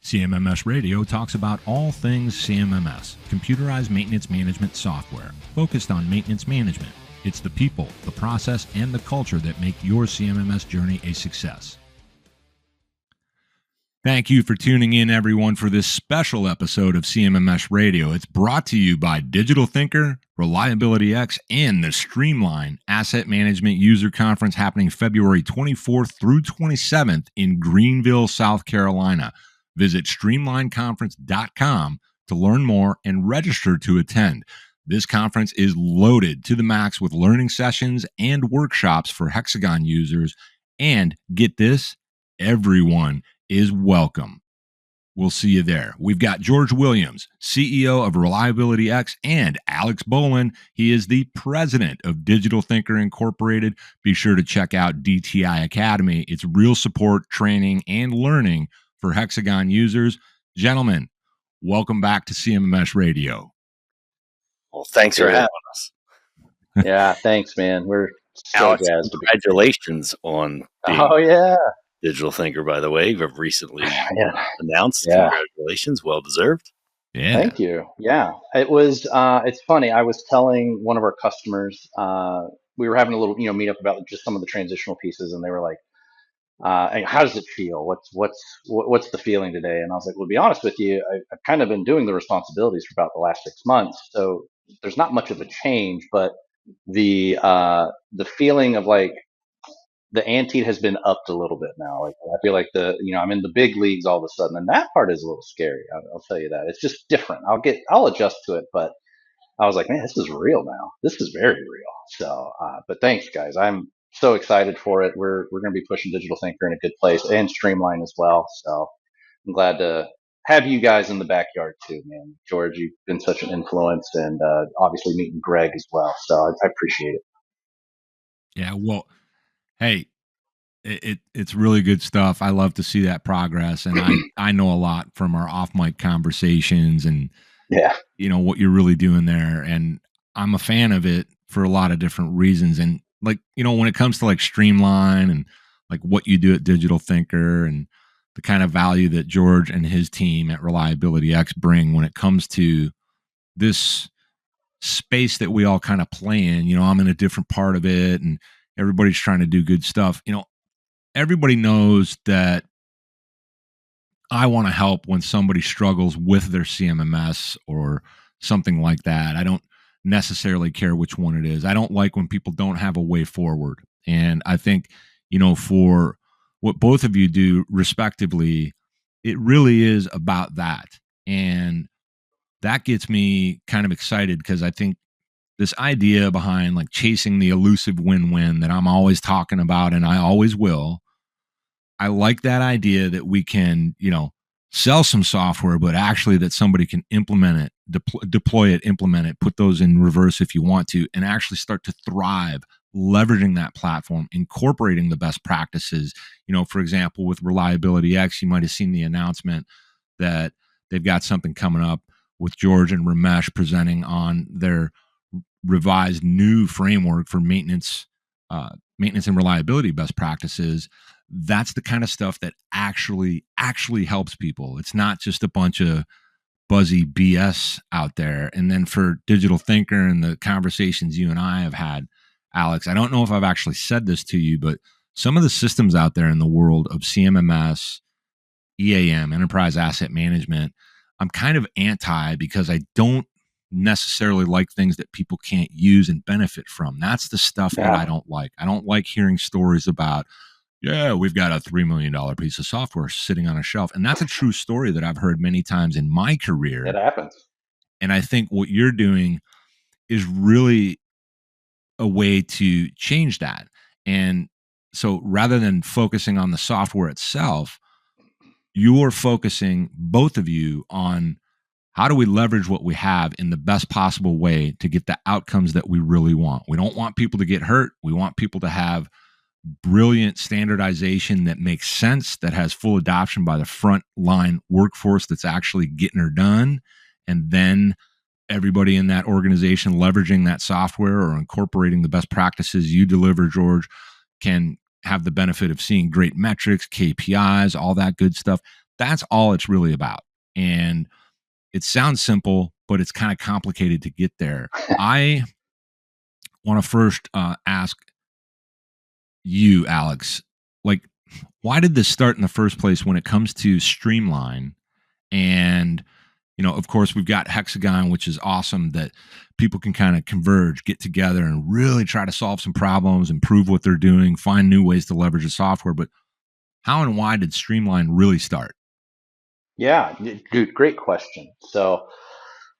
CMMS Radio talks about all things CMMS, computerized maintenance management software, focused on maintenance management. It's the people, the process, and the culture that make your CMMS journey a success. Thank you for tuning in, everyone, for this special episode of CMMS Radio. It's brought to you by Digital Thinker, ReliabilityX, and the Streamline Asset Management User Conference happening February 24th through 27th in Greenville, South Carolina. Visit streamlineconference.com to learn more and register to attend. This conference is loaded to the max with learning sessions and workshops for Hexagon users. And get this, everyone is welcome. We'll see you there. We've got George Williams, CEO of ReliabilityX, and Alex Bolan. He is the president of Digital Thinker Incorporated. Be sure to check out DTI Academy. It's real support, training, and learning for Hexagon users. Gentlemen, welcome back to CMMS Radio. Well, thanks for having us. Yeah, thanks, man. We're so Alex, jazzed. congratulations on being Digital Thinker, by the way. You've recently announced. Yeah. Congratulations. Well deserved. Yeah. Thank you. Yeah. It was, it's funny. I was telling one of our customers, we were having a little, meet up about just some of the transitional pieces, and they were like, how does it feel? What's the feeling today? And I was like, well, to be honest with you, I've kind of been doing the responsibilities for about the last 6 months. So there's not much of a change, but the feeling of like the ante has been upped a little bit now. Like I feel like I'm in the big leagues all of a sudden, and that part is a little scary. I'll tell you that. It's just different. I'll adjust to it, but I was like, man, this is real now. This is very real. So, but thanks guys. I'm so excited for it. We're going to be pushing Digital Thinker in a good place, and Streamline as well. So I'm glad to have you guys in the backyard too, man. George, you've been such an influence, and obviously meeting Greg as well. So I appreciate it. Yeah, well, hey, it's really good stuff. I love to see that progress, and I know a lot from our off mic conversations, and what you're really doing there, and I'm a fan of it for a lot of different reasons. And like, when it comes to like Streamline and like what you do at Digital Thinker and the kind of value that George and his team at ReliabilityX bring when it comes to this space that we all kind of play in, I'm in a different part of it, and everybody's trying to do good stuff. Everybody knows that I want to help when somebody struggles with their CMMS or something like that. I don't necessarily care which one it is. I don't like when people don't have a way forward. And I think, for what both of you do respectively, it really is about that. And that gets me kind of excited, because I think this idea behind like chasing the elusive win-win that I'm always talking about, and I always will, I like that idea that we can, sell some software, but actually that somebody can implement it, deploy it, implement it, put those in reverse if you want to, and actually start to thrive, leveraging that platform, incorporating the best practices. For example, with ReliabilityX, you might have seen the announcement that they've got something coming up with George and Ramesh presenting on their revised new framework for maintenance and reliability best practices. That's the kind of stuff that actually helps people. It's not just a bunch of buzzy BS out there. And then for Digital Thinker and the conversations you and I have had, Alex, I don't know if I've actually said this to you, but some of the systems out there in the world of CMMS, EAM, Enterprise Asset Management, I'm kind of anti, because I don't necessarily like things that people can't use and benefit from. That's the stuff that I don't like. I don't like hearing stories about, we've got a $3 million piece of software sitting on a shelf. And that's a true story that I've heard many times in my career. It happens. And I think what you're doing is really a way to change that. And so rather than focusing on the software itself, you're focusing, both of you, on how do we leverage what we have in the best possible way to get the outcomes that we really want. We don't want people to get hurt. We want people to have brilliant standardization that makes sense, that has full adoption by the front line workforce that's actually getting her done. And then everybody in that organization leveraging that software or incorporating the best practices you deliver, George, can have the benefit of seeing great metrics, KPIs, all that good stuff. That's all it's really about. And it sounds simple, but it's kind of complicated to get there. I want to first ask you, Alex, like, why did this start in the first place when it comes to Streamline? And, of course, we've got Hexagon, which is awesome that people can kind of converge, get together, and really try to solve some problems, improve what they're doing, find new ways to leverage the software. But how and why did Streamline really start? Yeah, dude, great question. So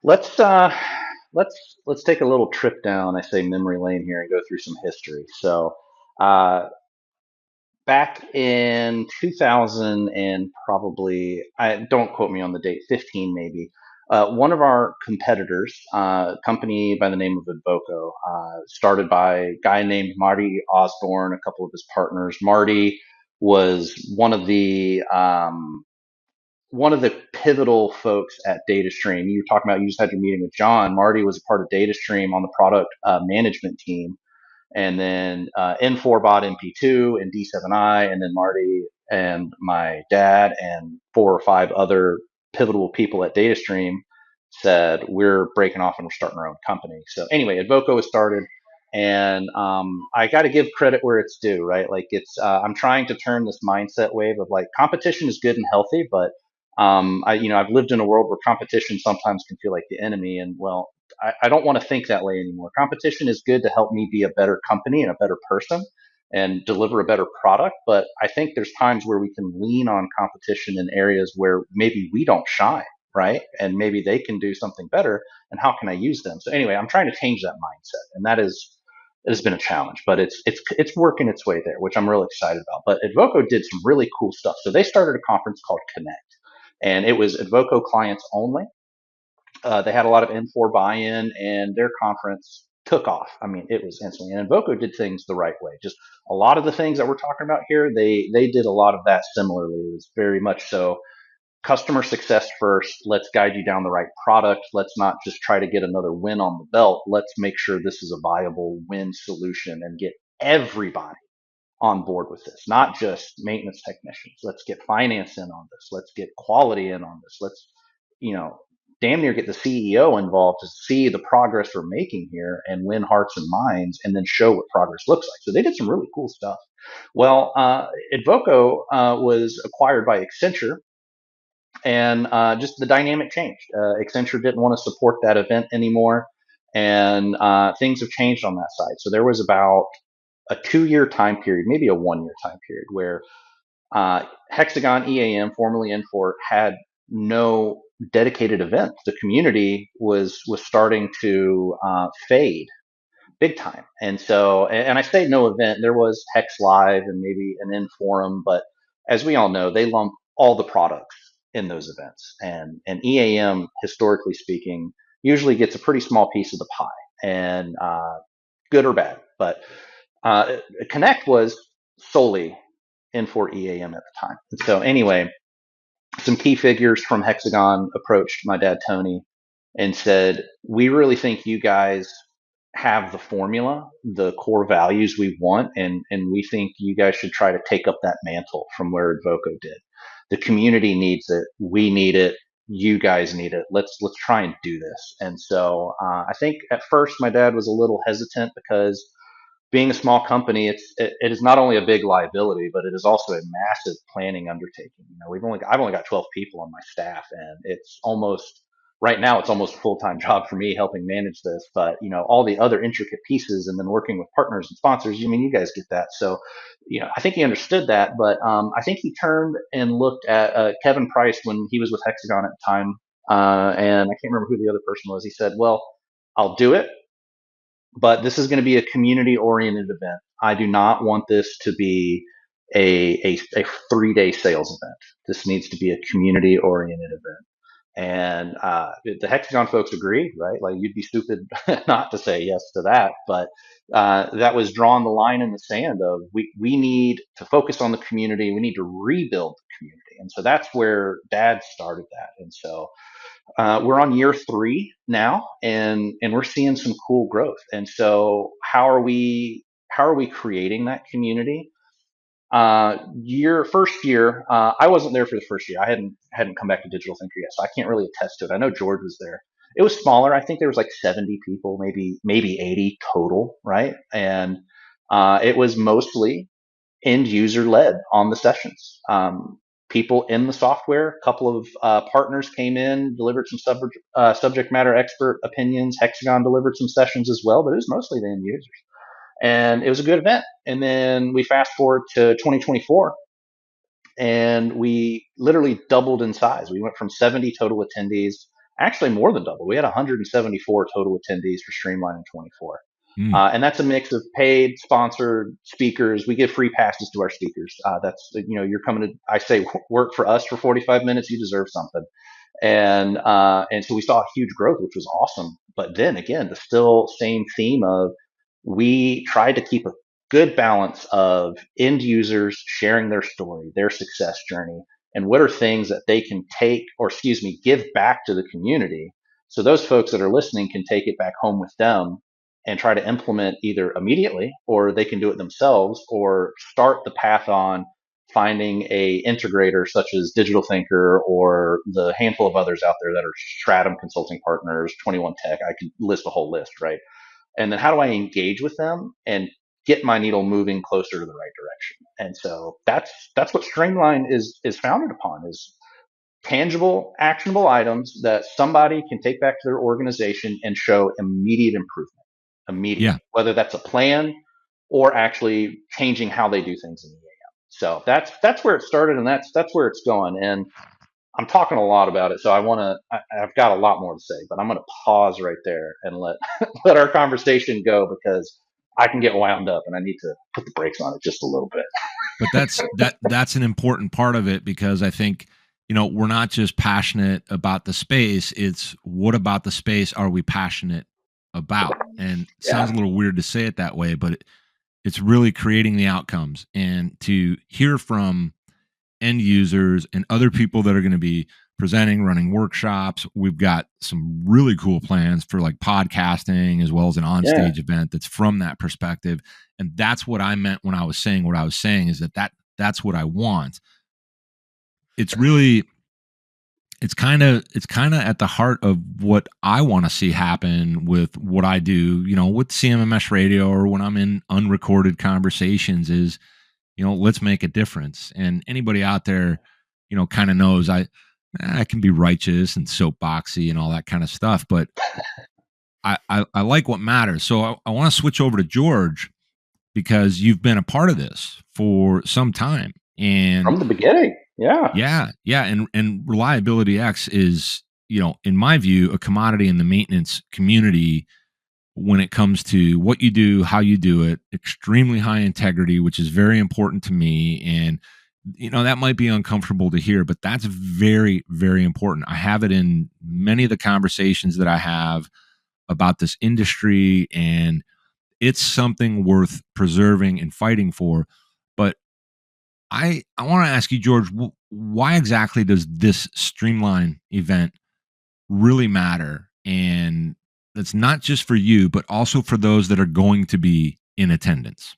let's take a little trip down, I say memory lane here, and go through some history. So back in 2000 and probably, I don't quote me on the date, 15 maybe. One of our competitors, company by the name of Advoco, started by a guy named Marty Osborne, a couple of his partners. Marty was one of the pivotal folks at DataStream. You were talking about, you just had your meeting with John. Marty was a part of DataStream on the product management team. And then N4 bought MP2 and D7i, and then Marty and my dad and 4 or 5 other pivotal people at DataStream said, we're breaking off and we're starting our own company. So anyway, Advoco was started, and I got to give credit where it's due, right? Like I'm trying to turn this mindset wave of like competition is good and healthy, but I've lived in a world where competition sometimes can feel like the enemy, and well, I don't want to think that way anymore. Competition is good to help me be a better company and a better person and deliver a better product. But I think there's times where we can lean on competition in areas where maybe we don't shine, right? And maybe they can do something better. And how can I use them? So anyway, I'm trying to change that mindset, and it has been a challenge, but it's working its way there, which I'm really excited about. But Advoco did some really cool stuff. So they started a conference called Connect, and it was Advoco clients only. They had a lot of N4 buy-in, and their conference took off. I mean, it was instantly. And Invoco did things the right way. Just a lot of the things that we're talking about here, they did a lot of that similarly. It was very much so customer success first. Let's guide you down the right product. Let's not just try to get another win on the belt. Let's make sure this is a viable win solution and get everybody on board with this, not just maintenance technicians. Let's get finance in on this. Let's get quality in on this. Let's, you know, damn near get the CEO involved to see the progress we're making here and win hearts and minds, and then show what progress looks like. So they did some really cool stuff. Well, Advoco was acquired by Accenture, and just the dynamic changed. Accenture didn't want to support that event anymore, and things have changed on that side. So there was about a 2-year time period, maybe a 1-year time period, where Hexagon EAM, formerly N4, had no dedicated events. The community was starting to fade big time. And so, and I say no event, there was Hex Live and maybe an N forum, but as we all know, they lump all the products in those events. And EAM, historically speaking, usually gets a pretty small piece of the pie, and good or bad. But Connect was solely N4 EAM at the time. And so anyway, some key figures from Hexagon approached my dad, Tony, and said, we really think you guys have the formula, the core values we want, and we think you guys should try to take up that mantle from where Advoco did. The community needs it. We need it. You guys need it. Let's try and do this. And so I think at first my dad was a little hesitant, because being a small company, it is not only a big liability, but it is also a massive planning undertaking. You know, I've only got 12 people on my staff, and it's almost right now it's almost a full-time job for me helping manage this. But you know, all the other intricate pieces, and then working with partners and sponsors. I mean, you guys get that. So, you know, I think he understood that, but I think he turned and looked at Kevin Price when he was with Hexagon at the time, and I can't remember who the other person was. He said, "Well, I'll do it, but this is going to be a community oriented event. I do not want this to be a 3-day sales event. This needs to be a community oriented event." And the Hexagon folks agreed, right? Like, you'd be stupid not to say yes to that. But that was drawing the line in the sand of we need to focus on the community. We need to rebuild the community. And so that's where Dad started that. And so we're on year 3 now, and we're seeing some cool growth. And so how are we creating that community? Your first year, I wasn't there for the first year. I hadn't come back to Digital Thinker yet, so I can't really attest to it. I know George was there. It was smaller. I think there was like 70 people, maybe 80 total, right? And it was mostly end user led on the sessions. People in the software, a couple of partners came in, delivered some subject matter expert opinions. Hexagon delivered some sessions as well, but it was mostly the end users. And it was a good event. And then we fast forward to 2024, and we literally doubled in size. We went from 70 total attendees, actually more than double. We had 174 total attendees for Streamline in 24. And that's a mix of paid, sponsored speakers. We give free passes to our speakers. That's, you're coming to, I say, work for us for 45 minutes. You deserve something. And so we saw huge growth, which was awesome. But then again, the still same theme of, we tried to keep a good balance of end users sharing their story, their success journey, and what are things that they can take, or give back to the community. So those folks that are listening can take it back home with them and try to implement either immediately, or they can do it themselves, or start the path on finding a integrator such as Digital Thinker or the handful of others out there that are Stratum Consulting Partners, 21 Tech. I could list a whole list, right? And then how do I engage with them and get my needle moving closer to the right direction? And so that's what Streamline is founded upon, is tangible, actionable items that somebody can take back to their organization and show immediate improvement. Whether that's a plan or actually changing how they do things in the AM. So that's where it started, and that's where it's going. And I'm talking a lot about it, so I've got a lot more to say, but I'm going to pause right there and let our conversation go, because I can get wound up and I need to put the brakes on it just a little bit. But that's an important part of it, because I think, we're not just passionate about the space. It's what about the space are we passionate about? And it sounds a little weird to say it that way, but it's really creating the outcomes, and to hear from end users and other people that are going to be presenting, running workshops. We've got some really cool plans for like podcasting, as well as an onstage event that's from that perspective. And that's what I meant when I was saying what I was saying, is that's what I want. It's really, it's kind of at the heart of what I want to see happen with what I do, with CMMS radio, or when I'm in unrecorded conversations, is, let's make a difference. And anybody out there, kind of knows I can be righteous and soapboxy and all that kind of stuff, but I like what matters. So I want to switch over to George, because you've been a part of this for some time, and from the beginning. Yeah. And ReliabilityX is, in my view, a commodity in the maintenance community when it comes to what you do, how you do it. Extremely high integrity, which is very important to me. And, that might be uncomfortable to hear, but that's very, very important. I have it in many of the conversations that I have about this industry, and it's something worth preserving and fighting for. But I want to ask you, George, why exactly does this Streamline event really matter? And that's not just for you, but also for those that are going to be in attendance.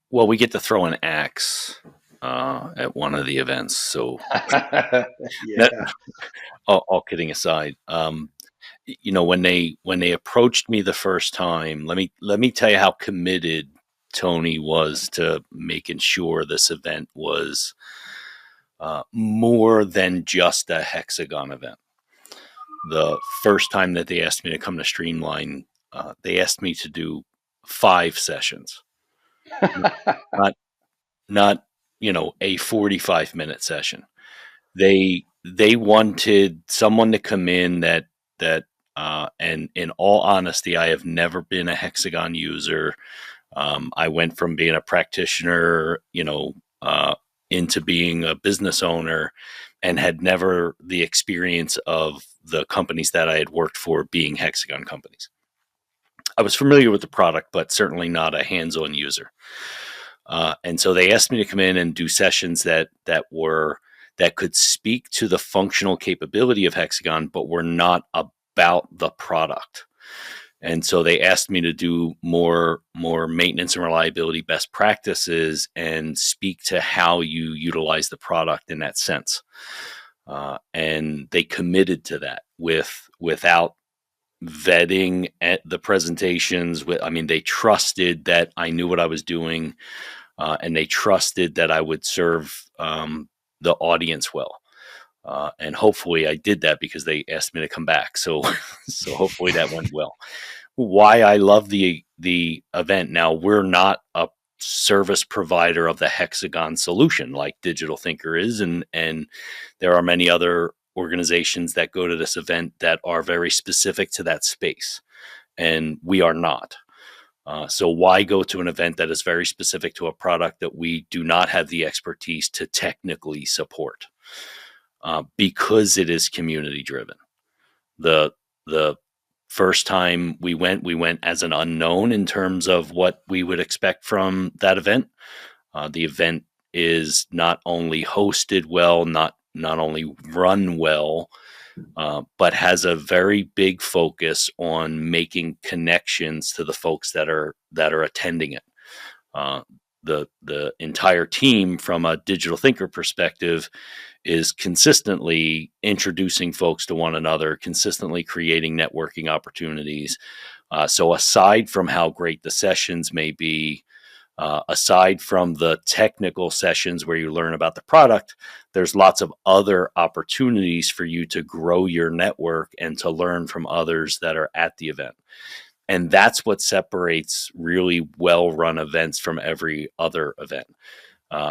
Well, we get to throw an axe at one of the events. So all kidding aside, when they approached me the first time, let me tell you how committed Tony was to making sure this event was more than just a Hexagon event. The first time that they asked me to come to Streamline, they asked me to do 5 sessions, not a 45-minute session. They wanted someone to come in that and in all honesty, I have never been a Hexagon user. I went from being a practitioner, into being a business owner, and had never the experience of the companies that I had worked for being Hexagon companies. I was familiar with the product, but certainly not a hands-on user. And so they asked me to come in and do sessions that could speak to the functional capability of Hexagon, but were not about the product. And so they asked me to do more maintenance and reliability best practices and speak to how you utilize the product in that sense. And they committed to that without vetting at the presentations. They trusted that I knew what I was doing, and they trusted that I would serve the audience well. And hopefully I did that because they asked me to come back. So hopefully that went well. Why I love the event. Now, we're not a service provider of the Hexagon solution like Digital Thinker is, and there are many other organizations that go to this event that are very specific to that space, and we are not. So why go to an event that is very specific to a product that we do not have the expertise to technically support? Because it is community driven. The first time we went as an unknown in terms of what we would expect from that event. The event is not only hosted well, not only run well, but has a very big focus on making connections to the folks that are attending it. The entire team, from a Digital Thinker perspective, is consistently introducing folks to one another, consistently creating networking opportunities. So aside from how great the sessions may be, aside from the technical sessions where you learn about the product, there's lots of other opportunities for you to grow your network and to learn from others that are at the event. And that's what separates really well-run events from every other event.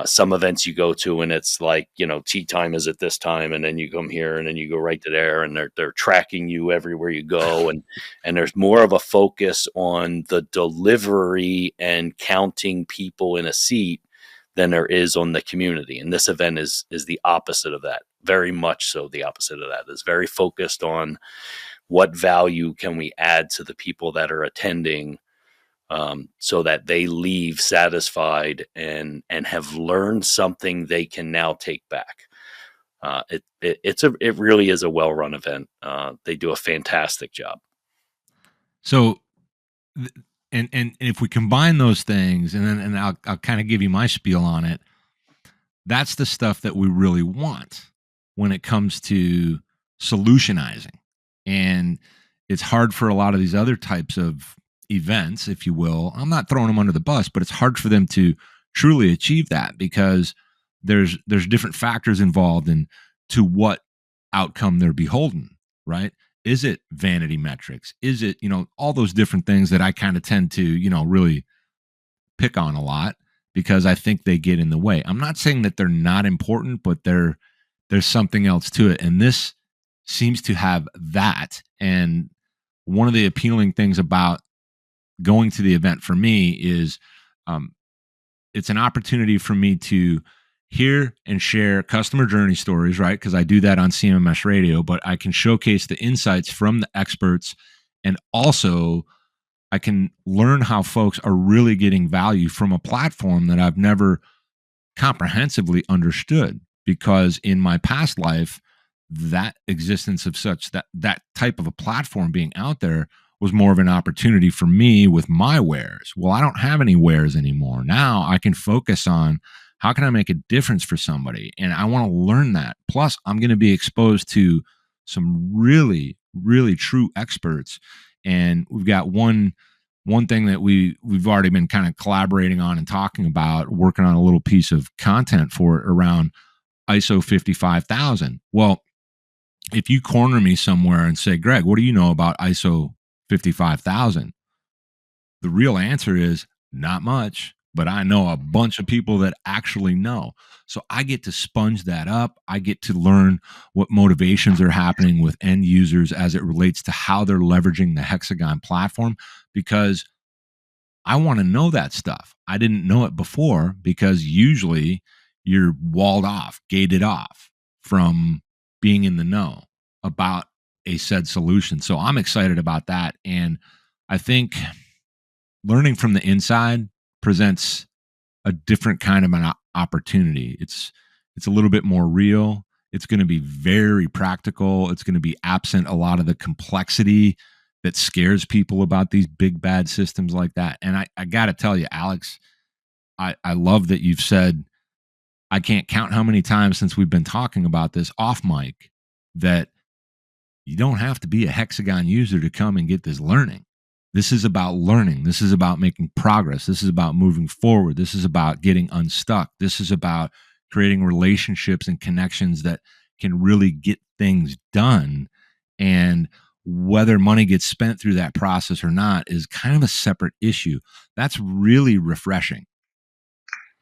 Some events you go to and it's like, tea time is at this time, and then you come here and then you go right to there, and they're tracking you everywhere you go. And there's more of a focus on the delivery and counting people in a seat than there is on the community. And this event is the opposite of that. Very much so the opposite of that. It's very focused on what value can we add to the people that are attending, so that they leave satisfied and have learned something they can now take back. It really is a well-run event. They do a fantastic job. So, and if we combine those things, and I'll kind of give you my spiel on it. That's the stuff that we really want when it comes to solutionizing. And it's hard for a lot of these other types of events, if you will. I'm not throwing them under the bus, but it's hard for them to truly achieve that because there's different factors involved in to what outcome they're beholden, right? Is it vanity metrics? Is it, all those different things that I kind of tend to, really pick on a lot because I think they get in the way. I'm not saying that they're not important, but there's something else to it. And this seems to have that. And one of the appealing things about going to the event for me is it's an opportunity for me to hear and share customer journey stories, right? Because I do that on CMMS radio, but I can showcase the insights from the experts, and also I can learn how folks are really getting value from a platform that I've never comprehensively understood, because in my past life, that existence of such that type of a platform being out there was more of an opportunity for me with my wares. Well, I don't have any wares anymore. Now I can focus on how can I make a difference for somebody? And I want to learn that. Plus, I'm going to be exposed to some really, really true experts. And we've got one thing that we've already been kind of collaborating on and talking about, working on a little piece of content for it around ISO 55000. Well, if you corner me somewhere and say, Greg, what do you know about ISO 55000? The real answer is not much, but I know a bunch of people that actually know. So I get to sponge that up. I get to learn what motivations are happening with end users as it relates to how they're leveraging the Hexagon platform, because I want to know that stuff. I didn't know it before because usually you're walled off, gated off from being in the know about a said solution. So I'm excited about that. And I think learning from the inside presents a different kind of an opportunity. It's a little bit more real. It's going to be very practical. It's going to be absent a lot of the complexity that scares people about these big bad systems like that. And I got to tell you, Alex, I love that you've said, I can't count how many times since we've been talking about this off mic, that you don't have to be a Hexagon user to come and get this learning. This is about learning. This is about making progress. This is about moving forward. This is about getting unstuck. This is about creating relationships and connections that can really get things done. And whether money gets spent through that process or not is kind of a separate issue. That's really refreshing.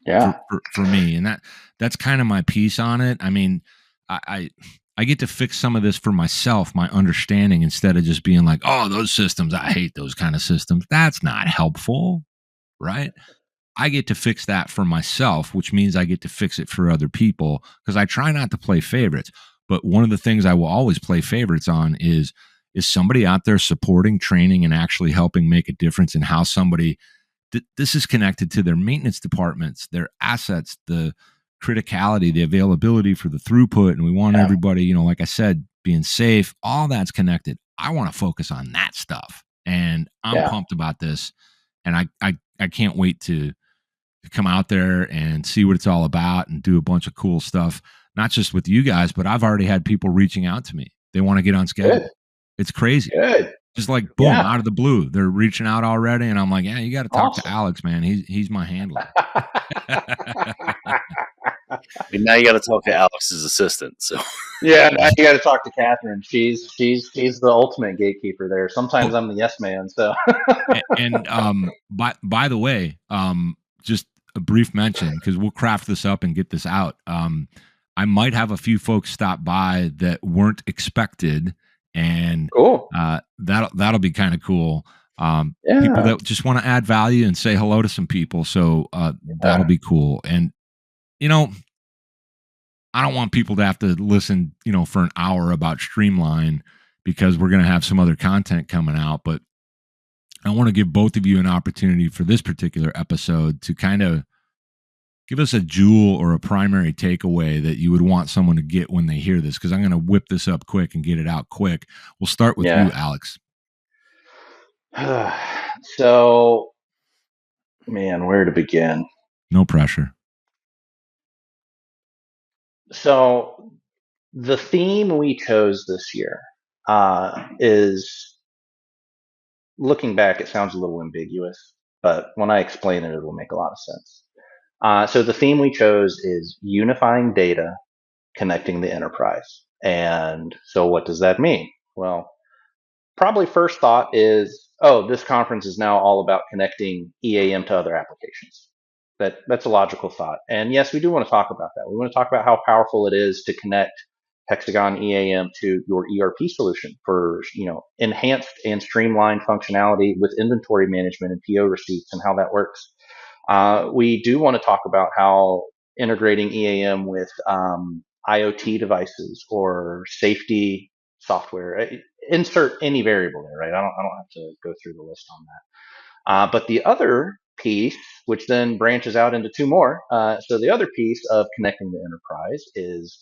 Yeah. For me. And that's kind of my piece on it. I mean, I get to fix some of this for myself, my understanding, instead of just being like, oh, those systems, I hate those kind of systems. That's not helpful, right? I get to fix that for myself, which means I get to fix it for other people, because I try not to play favorites. But one of the things I will always play favorites on is somebody out there supporting, training, and actually helping make a difference in how somebody this is connected to their maintenance departments, their assets, the criticality, the availability for the throughput. And we want everybody, you know, like I said, being safe, all that's connected. I want to focus on that stuff. And I'm pumped about this. And I can't wait to come out there and see what it's all about and do a bunch of cool stuff, not just with you guys, but I've already had people reaching out to me. They want to get on schedule. Good. It's crazy. Good. Just like boom, out of the blue, they're reaching out already, and I'm like, yeah, you got to talk to Alex, man. He's my handler. I mean, now you got to talk to Alex's assistant. So yeah, now you got to talk to Catherine. She's the ultimate gatekeeper there. Sometimes I'm the yes man. So and by the way, just a brief mention, because we'll craft this up and get this out. I might have a few folks stop by that weren't expected. And cool. That'll be kind of cool. People that just want to add value and say hello to some people. So that'll be cool. And, you know, I don't want people to have to listen, you know, for an hour about Streamline, because we're going to have some other content coming out. But I want to give both of you an opportunity for this particular episode to kind of give us a jewel or a primary takeaway that you would want someone to get when they hear this, because I'm going to whip this up quick and get it out quick. We'll start with you, Alex. So, man, where to begin? No pressure. So, the theme we chose this year is, looking back, it sounds a little ambiguous, but when I explain it, it'll make a lot of sense. So the theme we chose is unifying data, connecting the enterprise. And so what does that mean? Well, probably first thought is, oh, this conference is now all about connecting EAM to other applications. That's a logical thought. And yes, we do want to talk about that. We want to talk about how powerful it is to connect Hexagon EAM to your ERP solution for, you know, enhanced and streamlined functionality with inventory management and PO receipts and how that works. We do want to talk about how integrating EAM with IoT devices or safety software. Insert any variable there, right? I don't have to go through the list on that. But the other piece, which then branches out into two more. So the other piece of connecting the enterprise is,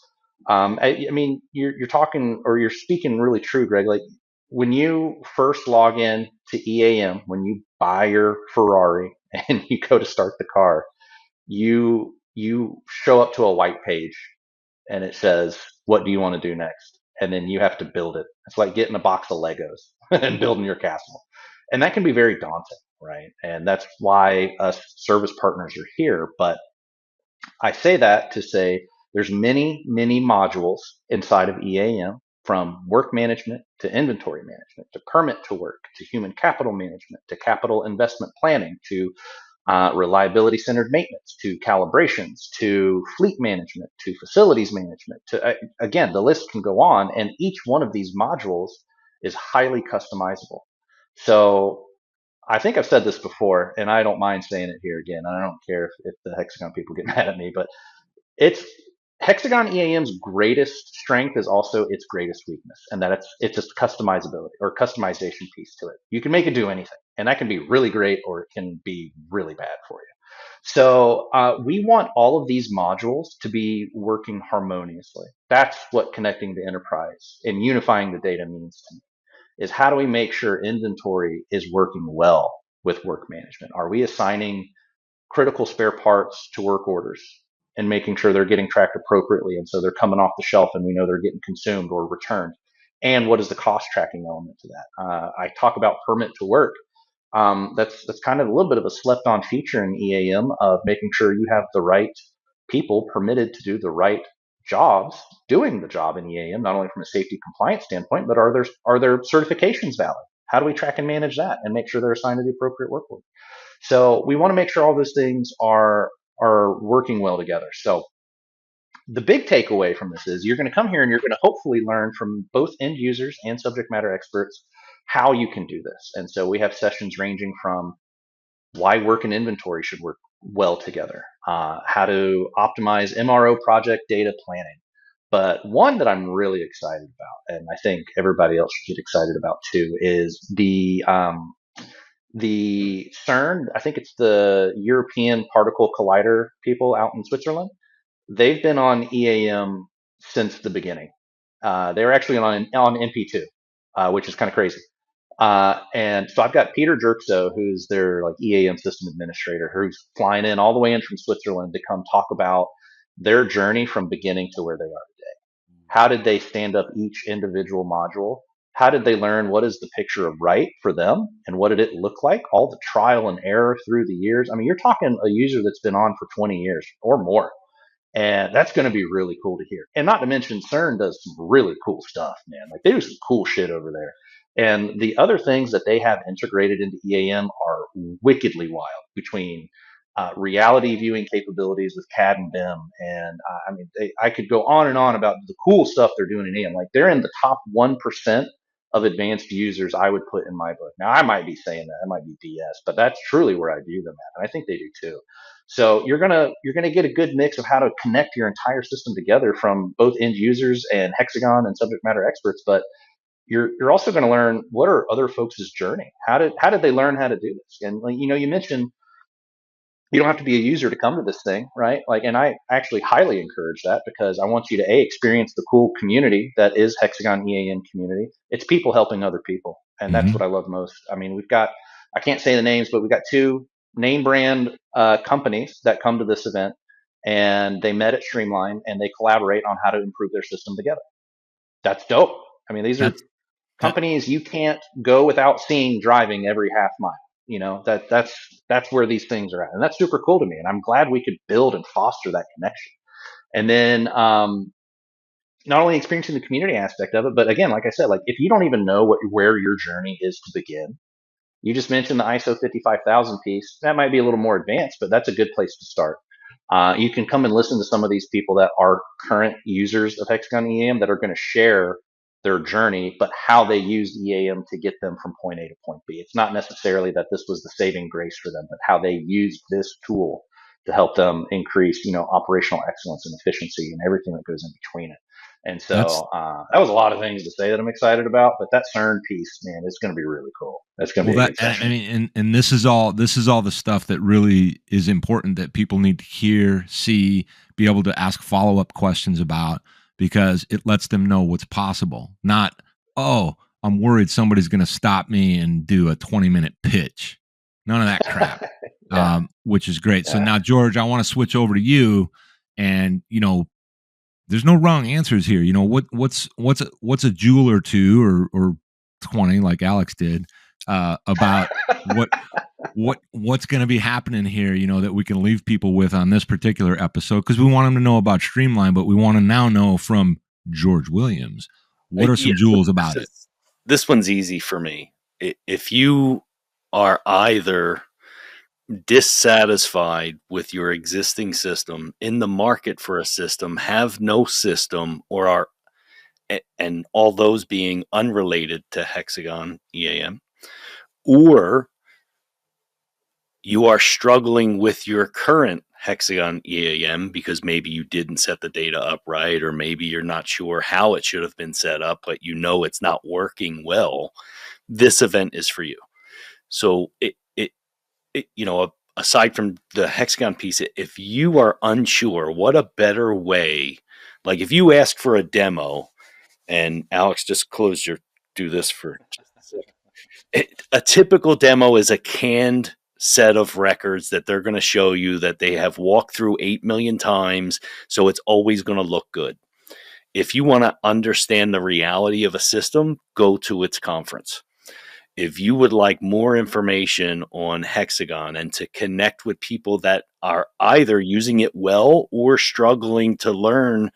I mean, you're talking, or you're speaking really true, Greg. Like when you first log in to EAM, when you buy your Ferrari and you go to start the car, you show up to a white page and it says, what do you want to do next? And then you have to build it. It's like getting a box of Legos and building your castle. And that can be very daunting, right? And that's why us service partners are here. But I say that to say there's many, many modules inside of EAM, from work management to inventory management, to permit to work, to human capital management, to capital investment planning, to reliability centered maintenance, to calibrations, to fleet management, to facilities management, to again, the list can go on, and each one of these modules is highly customizable. So I think I've said this before, and I don't mind saying it here again. I don't care if the Hexagon people get mad at me, but it's Hexagon EAM's greatest strength is also its greatest weakness, and that it's just customizability or customization piece to it. You can make it do anything, and that can be really great, or it can be really bad for you. So we want all of these modules to be working harmoniously. That's what connecting the enterprise and unifying the data means to me. is how do we make sure inventory is working well with work management? Are we assigning critical spare parts to work orders and making sure they're getting tracked appropriately, and so they're coming off the shelf and we know they're getting consumed or returned? And what is the cost tracking element to that? I talk about permit to work. That's kind of a little bit of a slept on feature in EAM of making sure you have the right people permitted to do the right jobs doing the job in EAM, not only from a safety compliance standpoint, but are their certifications valid? How do we track and manage that and make sure they're assigned to the appropriate workload? So we want to make sure all those things are working well together. So the big takeaway from this is you're going to come here and you're going to hopefully learn from both end users and subject matter experts how you can do this. And so we have sessions ranging from why work and inventory should work well together, how to optimize MRO project data planning. But one that I'm really excited about, and I think everybody else should get excited about too, is the CERN. I think it's the European Particle Collider people out in Switzerland. They've been on EAM since the beginning. They were actually on NP2, which is kind of crazy. And so I've got Peter Jerkso, who's their like EAM system administrator, who's flying in all the way in from Switzerland to come talk about their journey from beginning to where they are today. How did they stand up each individual module? How did they learn what is the picture of right for them and what did it look like? All the trial and error through the years. I mean, you're talking a user that's been on for 20 years or more. And that's going to be really cool to hear. And not to mention, CERN does some really cool stuff, man. Like they do some cool shit over there. And the other things that they have integrated into EAM are wickedly wild between reality viewing capabilities with CAD and BIM. And I mean, I could go on and on about the cool stuff they're doing in EAM. Like they're in the top 1% of advanced users I would put in my book. Now, I might be saying that. It might be BS, but that's truly where I view them at. And I think they do too. So you're gonna get a good mix of how to connect your entire system together from both end users and Hexagon and subject matter experts, but you're also going to learn what are other folks' journey. How did they learn how to do this? And like, you mentioned you don't have to be a user to come to this thing, right? Like, and I actually highly encourage that because I want you to experience the cool community that is Hexagon EAM community. It's people helping other people, and that's what I love most. I mean, I can't say the names, but we've got two name brand companies that come to this event, and they met at Streamline and they collaborate on how to improve their system together. That's dope. I mean, these are companies you can't go without seeing driving every half mile. That's where these things are at, and that's super cool to me. And I'm glad we could build and foster that connection. And then not only experiencing the community aspect of it, but again, like I said, like if you don't even know where your journey is to begin, you just mentioned the ISO 55000 piece. That might be a little more advanced, but that's a good place to start. You can come and listen to some of these people that are current users of Hexagon EAM that are going to share their journey, but how they used EAM to get them from point A to point B. It's not necessarily that this was the saving grace for them, but how they used this tool to help them increase, operational excellence and efficiency and everything that goes in between it. And so that was a lot of things to say that I'm excited about, but that CERN piece, man, it's going to be really cool. That's going to be a good session. I mean, and this is all the stuff that really is important that people need to hear, see, be able to ask follow-up questions about, because it lets them know what's possible. Not, oh, I'm worried somebody's going to stop me and do a 20-minute pitch. None of that crap, which is great. Yeah. So now, George, I want to switch over to you, and there's no wrong answers here. What's a jewel or two or 20 like Alex did about what's going to be happening here, that we can leave people with on this particular episode, because we want them to know about Streamline, but we want to now know from George Williams, what are some jewels about it? This one's easy for me. If you are either dissatisfied with your existing system, in the market for a system, have no system, or are, and all those being unrelated to Hexagon EAM, or you are struggling with your current Hexagon EAM because maybe you didn't set the data up right, or maybe you're not sure how it should have been set up, but it's not working well, this event is for you. So aside from the Hexagon piece, if you are unsure, what a better way, like if you ask for a demo, and Alex, just do this for just A typical demo is a canned set of records that they're going to show you that they have walked through 8 million times, so it's always going to look good. If you want to understand the reality of a system, go to its conference. If you would like more information on Hexagon and to connect with people that are either using it well or struggling to learn,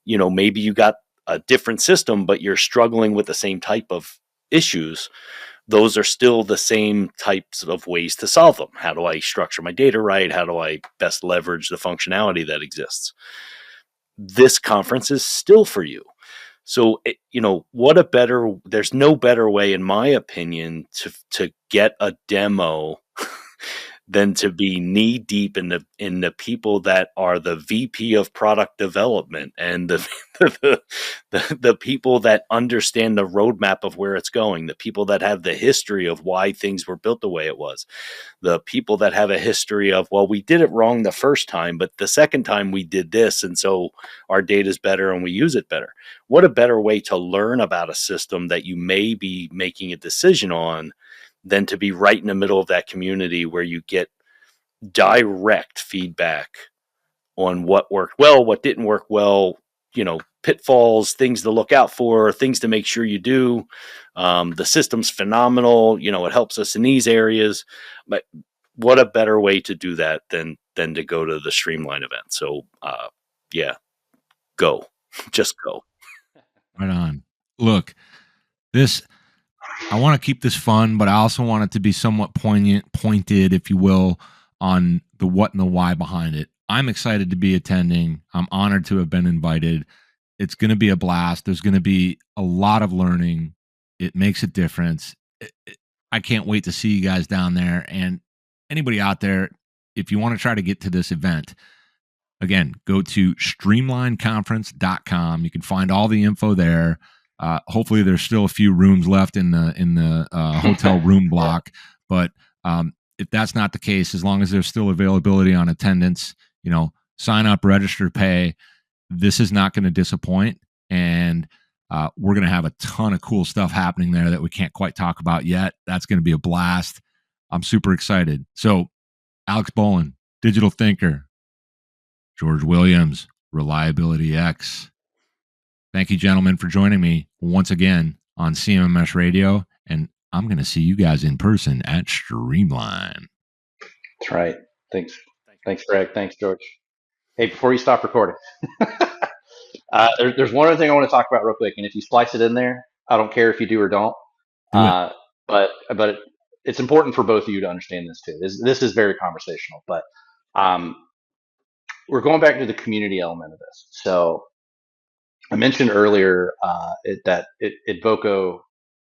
maybe you got a different system, but you're struggling with the same type of issues, those are still the same types of ways to solve them. How do I structure my data right? How do I best leverage the functionality that exists? This conference is still for you. So, there's no better way, in my opinion, to get a demo than to be knee deep in the people that are the VP of product development and the people that understand the roadmap of where it's going, the people that have the history of why things were built the way it was, the people that have a history of, well, we did it wrong the first time, but the second time we did this, and so our data is better and we use it better. What a better way to learn about a system that you may be making a decision on than to be right in the middle of that community where you get direct feedback on what worked well, what didn't work well, pitfalls, things to look out for, things to make sure you do. The system's phenomenal. It helps us in these areas. But what a better way to do that than to go to the Streamline event. So, go. Just go. Right on. Look, I want to keep this fun, but I also want it to be somewhat pointed, if you will, on the what and the why behind it. I'm excited to be attending. I'm honored to have been invited. It's going to be a blast. There's going to be a lot of learning. It makes a difference. I can't wait to see you guys down there. And anybody out there, if you want to try to get to this event, again, go to streamlineconference.com. You can find all the info there. Hopefully there's still a few rooms left in the hotel room block, but if that's not the case, as long as there's still availability on attendance, sign up, register, pay. This is not going to disappoint, and we're going to have a ton of cool stuff happening there that we can't quite talk about yet. That's going to be a blast. I'm super excited. So, Alex Bolan, Digital Thinker, George Williams, ReliabilityX. Thank you, gentlemen, for joining me once again on CMMS Radio, and I'm going to see you guys in person at Streamline. That's right. Thanks, Greg. Thanks, George. Hey, before you stop recording, there's one other thing I want to talk about real quick, and if you splice it in there, I don't care if you do or don't. But it's important for both of you to understand this too. This is very conversational, but we're going back to the community element of this. So I mentioned earlier that Voco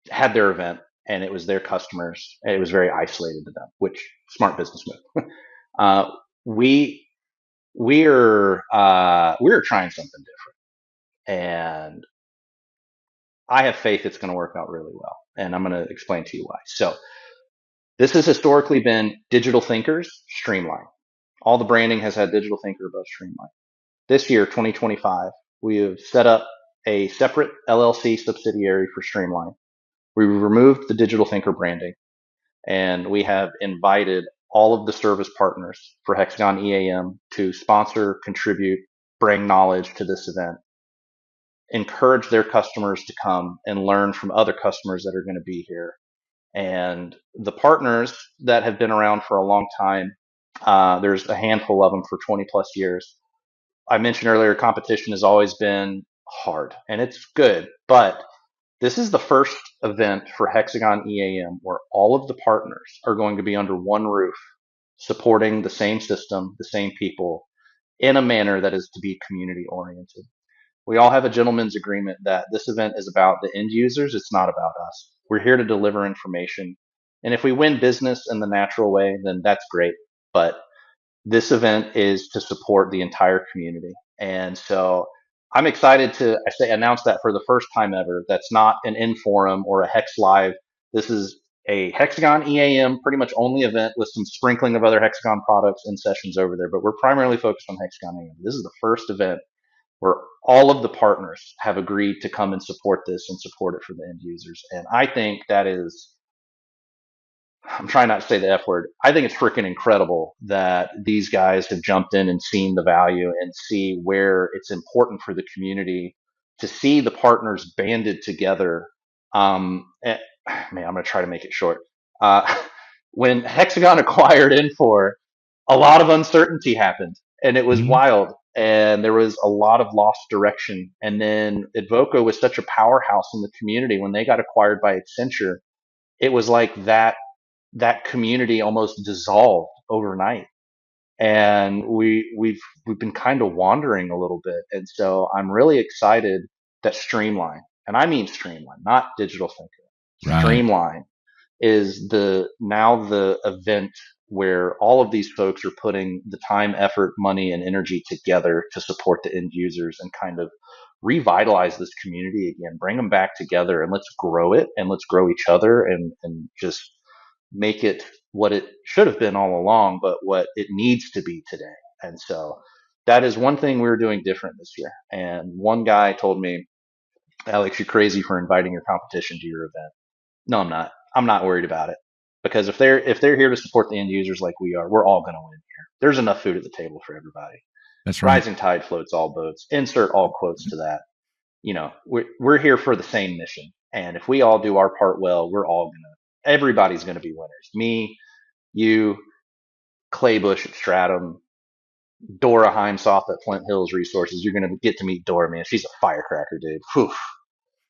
had their event and it was their customers and it was very isolated to them, which smart business move. We're trying something different, and I have faith it's going to work out really well, and I'm going to explain to you why. So this has historically been Digital Thinkers Streamline. All the branding has had Digital Thinker above Streamline. This year, 2025, we have set up a separate LLC subsidiary for Streamline. We removed the Digital Thinker branding, and we have invited all of the service partners for Hexagon EAM to sponsor, contribute, bring knowledge to this event, encourage their customers to come and learn from other customers that are going to be here. And the partners that have been around for a long time, there's a handful of them for 20 plus years. I mentioned earlier, competition has always been hard, and it's good, but this is the first event for Hexagon EAM where all of the partners are going to be under one roof, supporting the same system, the same people, in a manner that is to be community oriented. We all have a gentleman's agreement that this event is about the end users. It's not about us. We're here to deliver information. And if we win business in the natural way, then that's great. But this event is to support the entire community. And so I'm excited to announce that for the first time ever. That's not an in-forum or a Hex Live. This is a Hexagon EAM pretty much only event with some sprinkling of other Hexagon products and sessions over there. But we're primarily focused on Hexagon EAM. This is the first event where all of the partners have agreed to come and support this and support it for the end users. And I think that is, I'm trying not to say the F word. I think it's freaking incredible that these guys have jumped in and seen the value and see where it's important for the community to see the partners banded together. Man, I'm going to try to make it short. When Hexagon acquired Infor, a lot of uncertainty happened and it was wild and there was a lot of lost direction. And then Advoco was such a powerhouse in the community. When they got acquired by Accenture, it was like that community almost dissolved overnight. And we've been kind of wandering a little bit. And so I'm really excited that Streamline, and I mean Streamline, not Digital Thinker, Right. Streamline is now the event where all of these folks are putting the time, effort, money, and energy together to support the end users and kind of revitalize this community again, bring them back together, and let's grow it and let's grow each other and just make it what it should have been all along, but what it needs to be today. And so that is one thing we're doing different this year. And one guy told me, Alex, you're crazy for inviting your competition to your event. No, I'm not. I'm not worried about it, because if they're here to support the end users like we are, we're all going to win here. There's enough food at the table for everybody. That's right. Rising tide floats all boats. Insert all quotes to that. We're here for the same mission, and if we all do our part well, everybody's going to be winners. Me, you, Clay Bush at Stratum, Dora Heimsoff at Flint Hills Resources. You're going to get to meet Dora, man. She's a firecracker, dude. Whew.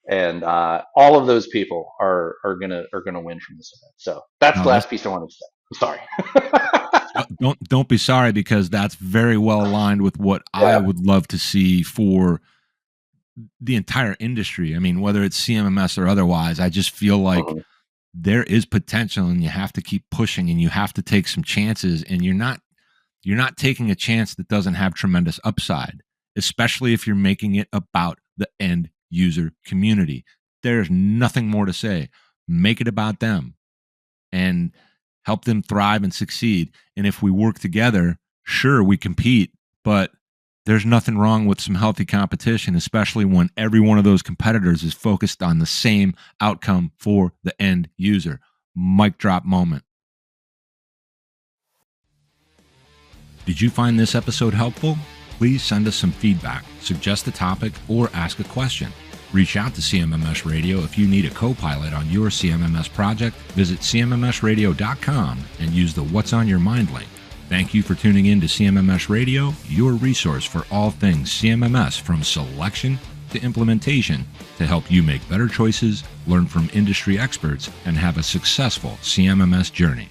And all of those people are gonna win from this event. So that's the last piece I wanted to say. I'm sorry. Don't be sorry, because that's very well aligned with what I would love to see for the entire industry. I mean, whether it's CMMS or otherwise, I just feel like there is potential, and you have to keep pushing, and you have to take some chances, and you're not taking a chance that doesn't have tremendous upside, especially if you're making it about the end user community. There's nothing more to say. Make it about them and help them thrive and succeed. And if we work together, sure, we compete, but there's nothing wrong with some healthy competition, especially when every one of those competitors is focused on the same outcome for the end user. Mic drop moment. Did you find this episode helpful? Please send us some feedback, suggest a topic, or ask a question. Reach out to CMMS Radio if you need a co-pilot on your CMMS project. Visit cmmsradio.com and use the What's on Your Mind link. Thank you for tuning in to CMMS Radio, your resource for all things CMMS, from selection to implementation, to help you make better choices, learn from industry experts, and have a successful CMMS journey.